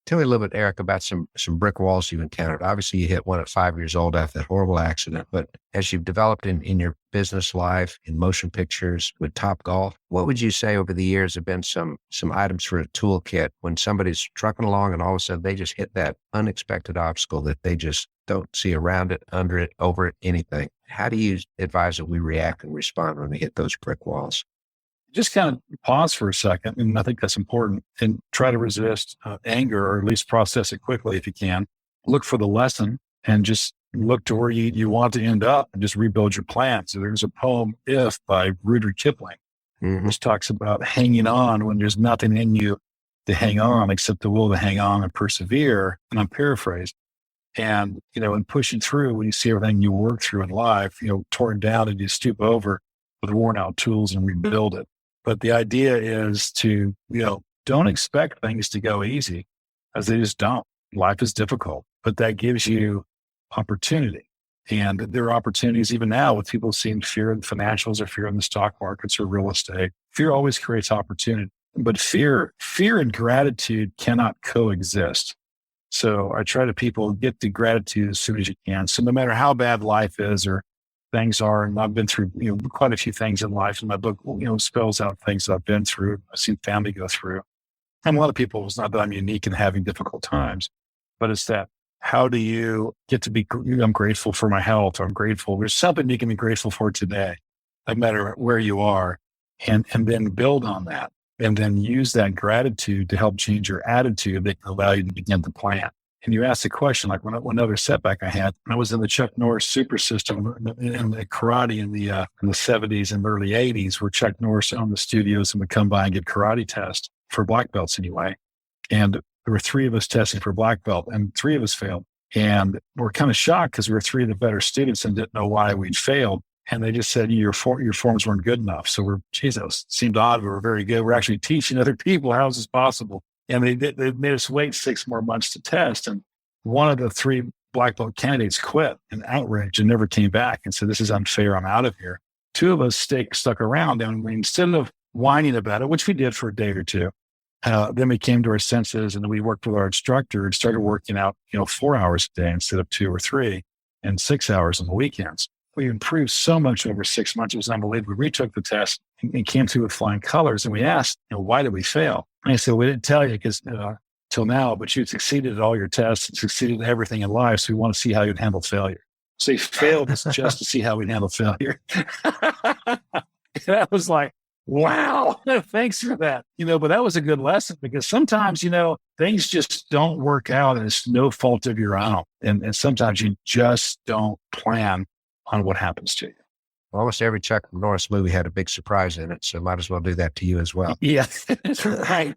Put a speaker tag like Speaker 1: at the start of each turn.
Speaker 1: Tell me a little bit, Eric, about some brick walls you encountered. Obviously, you hit one at 5 years old after that horrible accident, but as you've developed in your business life, in motion pictures, with Top Golf, what would you say over the years have been some items for a toolkit when somebody's trucking along and all of a sudden they just hit that unexpected obstacle that they just don't see around it, under it, over it, anything? How do you advise that we react and respond when we hit those brick walls?
Speaker 2: Just kind of pause for a second. And I think that's important, and try to resist anger, or at least process it quickly if you can. Look for the lesson and just look to where you want to end up and just rebuild your plan. So there's a poem, If, by Rudyard Kipling, which talks about hanging on when there's nothing in you to hang on except the will to hang on and persevere. And I'm paraphrasing. And, in pushing through, when you see everything you work through in life, torn down, and you stoop over with worn out tools and rebuild it. But the idea is to, don't expect things to go easy, as they just don't. Life is difficult, but that gives you opportunity. And there are opportunities even now with people seeing fear in financials, or fear in the stock markets or real estate. Fear always creates opportunity, but fear and gratitude cannot coexist. So I try to people get to gratitude as soon as you can. So no matter how bad life is or things are, and I've been through, quite a few things in life, and my book, spells out things that I've been through. I've seen family go through. And a lot of people, it's not that I'm unique in having difficult times, but it's that, how do you get to be, I'm grateful for my health. I'm grateful. There's something you can be grateful for today, no matter where you are, and then build on that. And then use that gratitude to help change your attitude that can allow you to begin to plan. And you asked the question, like one other setback I had, I was in the Chuck Norris super system in the karate in the 70s and early 80s, where Chuck Norris owned the studios and would come by and get karate tests for black belts anyway. And there were 3 of us testing for black belt, and 3 of us failed. And we're kind of shocked because we were 3 of the better students and didn't know why we'd failed. And they just said, your forms weren't good enough. So that seemed odd. We were very good. We're actually teaching other people. How is this possible? And they made us wait 6 more months to test. And one of the 3 black belt candidates quit in outrage and never came back and said, this is unfair. I'm out of here. 2 of us stuck around. And instead of whining about it, which we did for a day or 2, then we came to our senses, and we worked with our instructor and started working out, 4 hours a day instead of 2 or 3, and 6 hours on the weekends. We improved so much over 6 months. It was unbelievable. We retook the test and came through with flying colors. And we asked, why did we fail? And I said, we didn't tell you because till now, but you succeeded at all your tests and succeeded at everything in life. So we want to see how you'd handle failure. So he failed us just to see how we'd handle failure. That was like, wow, thanks for that. But that was a good lesson, because sometimes, things just don't work out and it's no fault of your own. And sometimes you just don't plan on what happens to you.
Speaker 1: Almost every Chuck Norris movie had a big surprise in it, so might as well do that to you as well.
Speaker 2: Yeah, that's right.